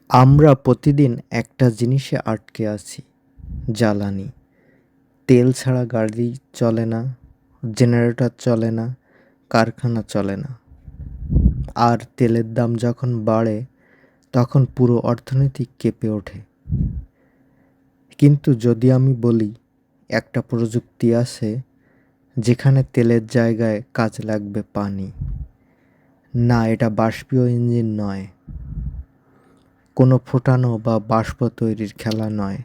আমরা প্রতিদিন একটা জিনিসে আটকে আছি, জ্বালানি। তেল ছাড়া গাড়ি চলে না, জেনারেটর চলে না, কারখানা চলে না। আর তেলের দাম যখন বাড়ে তখন পুরো অর্থনীতি কেঁপে ওঠে। কিন্তু যদি আমি বলি একটা প্রযুক্তি আছে যেখানে তেলের জায়গায় কাজে লাগবে পানি, না, এটা বাষ্পীয় ইঞ্জিন নয়, কোনো ফোটানো বা বাষ্প তৈরির খেলা নয়।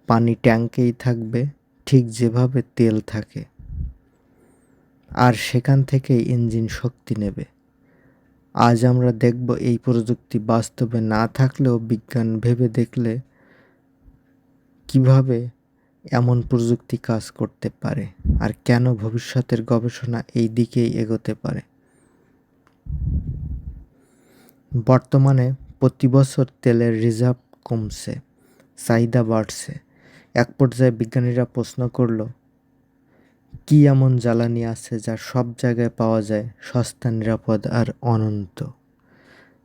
পানি ট্যাঙ্কেই থাকবে, ঠিক যেভাবে তেল থাকে, আর সেখান থেকেই ইঞ্জিন শক্তি নেবে। আজ আমরা দেখব এই প্রযুক্তি বাস্তবে না থাকলেও বিজ্ঞান ভেবে দেখলে কিভাবে এমন প্রযুক্তি কাজ করতে পারে আর কেন ভবিষ্যতের গবেষণা এই দিকেই এগোতে পারে। বর্তমানে প্রতি বছর তেলের রিজার্ভ কমছে, চাহিদা বাড়ছে। এক পর্যায়ে বিজ্ঞানীরা প্রশ্ন করল, কি এমন জ্বালানি আছে যা সব জায়গায় পাওয়া যায়, সস্তা, নিরাপদ আর অনন্ত?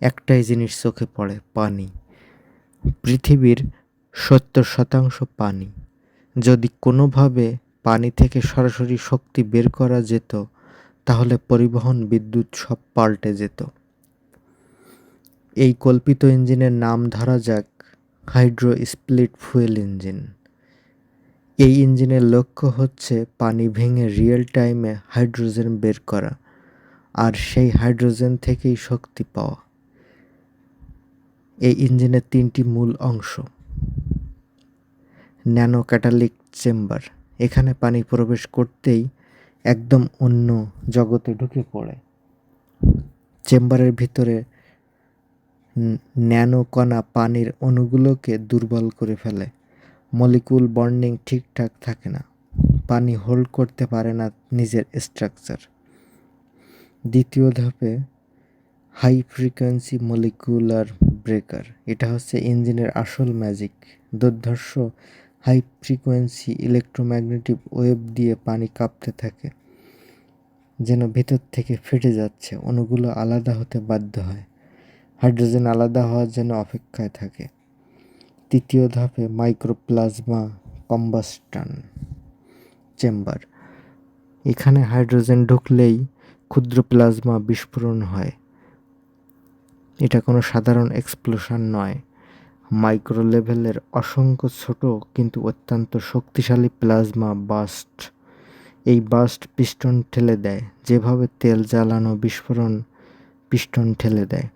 একটাই জিনিস চোখে পড়ে, পানি। পৃথিবীর 70% পানি। যদি কোনোভাবে পানি থেকে সরাসরি শক্তি বের করা যেত, তাহলে পরিবহন, বিদ্যুৎ সব পাল্টে যেত। এই কল্পিত ইঞ্জিনের নাম ধরা যাক হাইড্রো স্প্লিট ফুয়েল ইঞ্জিন। এই ইঞ্জিনের লক্ষ্য হচ্ছে পানি ভেঙে রিয়েল টাইমে হাইড্রোজেন বের করা, আর সেই হাইড্রোজেন থেকেই শক্তি পাওয়া। এই ইঞ্জিনের 3টি মূল অংশ। ন্যানো ক্যাটালিক চেম্বার, এখানে পানি প্রবেশ করতেই একদম অন্য জগতে ঢুকে পড়ে। চেম্বারের ভিতরে ন্যানো কণা পানির অণুগুলোকে দুর্বল করে ফেলে। মলিকুল বন্ডিং ঠিকঠাক থাকে না, পানি হোল্ড করতে পারে না নিজের স্ট্রাকচার। দ্বিতীয় ধাপে হাই ফ্রিকোয়েন্সি মলিকুলার ব্রেকার। এটা হচ্ছে ইঞ্জিনের আসল ম্যাজিক। দুর্ধর্ষ হাই ফ্রিকোয়েন্সি ইলেকট্রোম্যাগনেটিক ওয়েভ দিয়ে পানি কাঁপতে থাকে, যেন ভেতর থেকে ফেটে যাচ্ছে। অণুগুলো আলাদা হতে বাধ্য হয়, হাইড্রোজেন আলাদা হওয়ার জন্য অপেক্ষায় থাকে। তৃতীয় ধাপে মাইক্রোপ্লাজমা কম্বাস্টন চেম্বার। এখানে হাইড্রোজেন ঢুকলেই ক্ষুদ্র প্লাজমা বিস্ফোরণ হয়। এটা কোনো সাধারণ এক্সপ্লোশন নয়, মাইক্রো লেভেলের অসংখ্য ছোট কিন্তু অত্যন্ত শক্তিশালী প্লাজমা বাস্ট। এই বাস্ট পিস্টন ঠেলে দেয়, যেভাবে তেল জ্বালানো বিস্ফোরণ পিস্টন ঠেলে দেয়।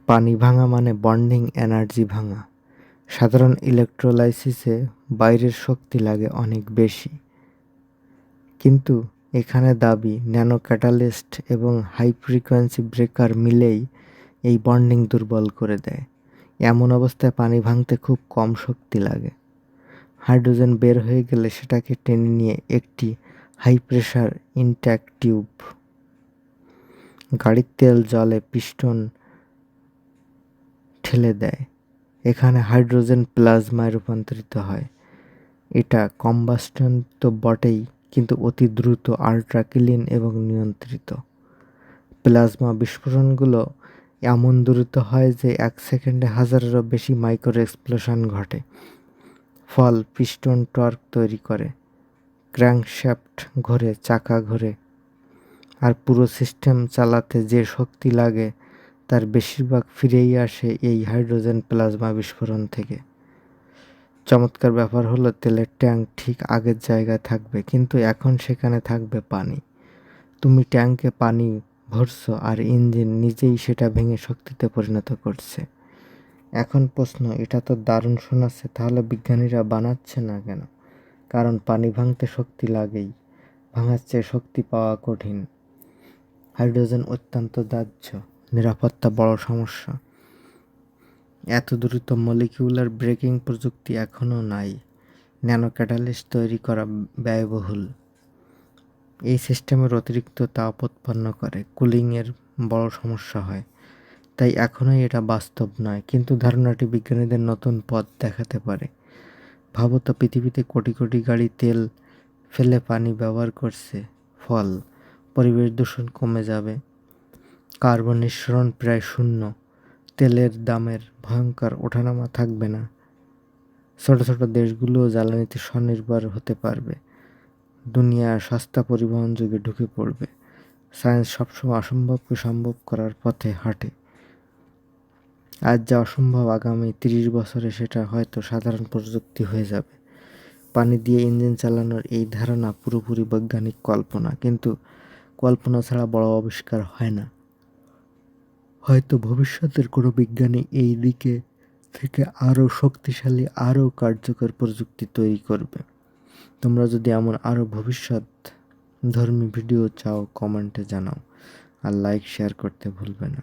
পানি ভাঙা মানে বন্ডিং এনার্জি ভাঙা। সাধারণ ইলেকট্রোলাইসিসে বাইরের শক্তি লাগে অনেক বেশি, কিন্তু এখানে দাবি ন্যানো ক্যাটালিস্ট এবং হাই ফ্রিকোয়েন্সি ব্রেকার মিলেই এই বন্ডিং দুর্বল করে দেয়। এমন অবস্থায় পানি ভাঙতে খুব কম শক্তি লাগে। হাইড্রোজেন বের হয়ে গেলে সেটাকে টেনে নিয়ে একটি হাই প্রেশার ইনট্যাক্ট টিউব, গাড়ির তেল জলে পিস্টন ঠেলে দেয়। এখানে হাইড্রোজেন প্লাজমায় রূপান্তরিত হয়। এটা কম্বাস্টন তো বটেই, কিন্তু অতি দ্রুত, আল্ট্রা ক্লিন এবং নিয়ন্ত্রিত। প্লাজমা বিস্ফোরণগুলো এমন দ্রুত হয় যে 1 সেকেন্ডে হাজারেরও বেশি মাইক্রো এক্সপ্লোশন ঘটে। ফল পিস্টন টর্ক তৈরি করে, ক্র্যাঙ্কশ্যাফট ঘোরে, চাকা ঘোরে, আর পুরো সিস্টেম চালাতে যে শক্তি লাগে তার বেশিরভাগ ফিরেই আসে এই হাইড্রোজেন প্লাজমা বিস্ফোরণ থেকে। চমৎকার ব্যাপার হলো, তেলের ট্যাঙ্ক ঠিক আগের জায়গায় থাকবে, কিন্তু এখন সেখানে থাকবে পানি। তুমি ট্যাঙ্কে পানি ভরছো আর ইঞ্জিন নিজেই সেটা ভেঙে শক্তিতে পরিণত করছে। এখন প্রশ্ন, এটা তো দারুণ শোনাচ্ছে, তাহলে বিজ্ঞানীরা বানাচ্ছে না কেন? কারণ পানি ভাঙতে শক্তি লাগেই, ভাঙার চেয়ে শক্তি পাওয়া কঠিন। হাইড্রোজেন অত্যন্ত দাহ্য, নিরাপত্তা বড় সমস্যা। এত দ্রুত মলিকিউলার ব্রেকিং প্রযুক্তি এখনও নাই। ন্যানো ক্যাটালিস্ট তৈরি করা ব্যয়বহুল। এই সিস্টেমের অতিরিক্ত তাপ উৎপন্ন করে, কুলিংয়ের বড় সমস্যা হয়। তাই এখনই এটা বাস্তব নয়, কিন্তু ধারণাটি বিজ্ঞানীদের নতুন পথ দেখাতে পারে। ভাবো তো, পৃথিবীতে কোটি কোটি গাড়ি তেল ফেলে পানি ব্যবহার করছে। ফল, পরিবেশ দূষণ কমে যাবে, কার্বন নিঃসরণ প্রায় শূন্য, তেলের দামের ভয়ঙ্কর ওঠানামা থাকবে না, ছোট ছোট দেশগুলোও জ্বালানিতে স্বনির্ভর হতে পারবে, দুনিয়া সস্তা পরিবহন যুগে ঢুকে পড়বে। সায়েন্স সবসময় অসম্ভবকে সম্ভব করার পথে হাঁটে। আজ যা অসম্ভব আগামী ৩০ বছরে সেটা হয়তো সাধারণ প্রযুক্তি হয়ে যাবে। পানি দিয়ে ইঞ্জিন চালানোর এই ধারণা পুরোপুরি বৈজ্ঞানিক কল্পনা, কিন্তু কল্পনা ছাড়া বড় আবিষ্কার হয় না। হয়তো ভবিষ্যতের কোনো বিজ্ঞানী এই দিকে থেকে আরও শক্তিশালী, আরও কার্যকর প্রযুক্তি তৈরি করবে। তোমরা যদি এমন আরও ভবিষ্যৎ ধর্মী ভিডিও চাও কমেন্টে জানাও, আর লাইক শেয়ার করতে ভুলবে না।